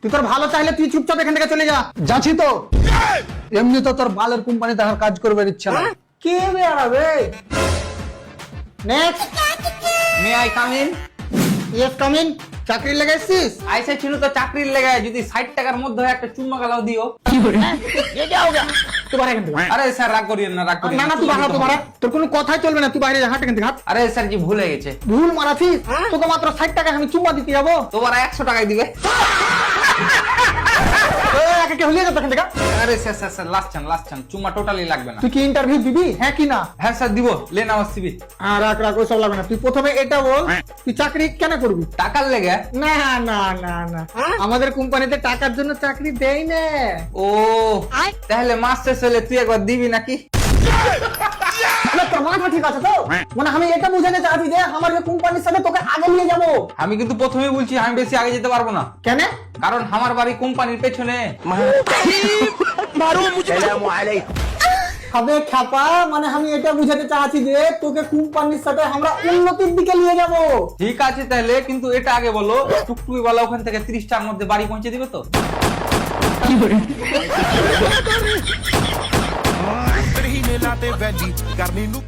তুই তোর ভালো চাইলে তুই চুপচাপ এখান থেকে চলে যা। যাচ্ছি তো। এমনি তো তোর বালের কোম্পানিতে আর কাজ করবার ইচ্ছা না। কে বেড়াবে? Next. May I come in? Yes come in. চাকরি লাগাইছিস? আইসা ছিল তো চাকরির লেগে, যদি 60 টাকার মধ্যে একটা চুম্মা গালাও দিও। তুই বাইরে এখান থেকে। আরে স্যার রাগ করিয়েন না, রাগ করিয়েন না না তুই বাড়া, তুই বাড়া। তোর কোনো কথাই চলবে না, তুই বাইরে যা, হাট এখান থেকে হাট। আরে স্যার জি ভুল হয়ে গেছে। ভুল মারাছিস? তোকে মাত্র 60 টাকা আমি চুম্মা দিতে যাবো? তোমার 100 টাকায় দিবে। একে হলিয়ে যাবে এখান থেকে। আরে স্যার স্যার স্যার লাস্ট চান চুম্মা টোটালি লাগবে না। তুই কি ইন্টারভিউ দিবি? হ্যাঁ কি না? হ্যাঁ স্যার দিব, লেন আমার সিভি। রাখ রাখ, ওইসব লাগবে না। তুই প্রথমে এটা বল, তুই চাকরি কেন করবি? টাকার লেগে? না না না না, আমাদের কোম্পানিতে টাকার জন্য চাকরি দেই না। ও তাহলে মাস শেষ হলে তুই একবার দিবি নাকি? তোর মাথা ঠিক আছে তো? মানে আমি এটা বুঝাতে চাচ্ছি যে আমার এই কোম্পানির সাথে তোকে আগে নিয়ে যাবো। আমি কিন্তু প্রথমেই বলছি আমি বেশি আগে যেতে পারবো না। কেন? কারণ আমার বাড়ি কোম্পানির পেছনে। হবে খ্যাপা, মানে আমি এটা বুঝাতে চাচ্ছি যে তোকে কোম্পানির সাথে আমরা উন্নতির দিকে নিয়ে যাবো। ঠিক আছে তাহলে, কিন্তু এটা আগে বলো টুকটুকি वाला ওখান থেকে 30টার মধ্যে বাড়ি পৌঁছে দিবে তো? ही ने लाते वैली करनी नु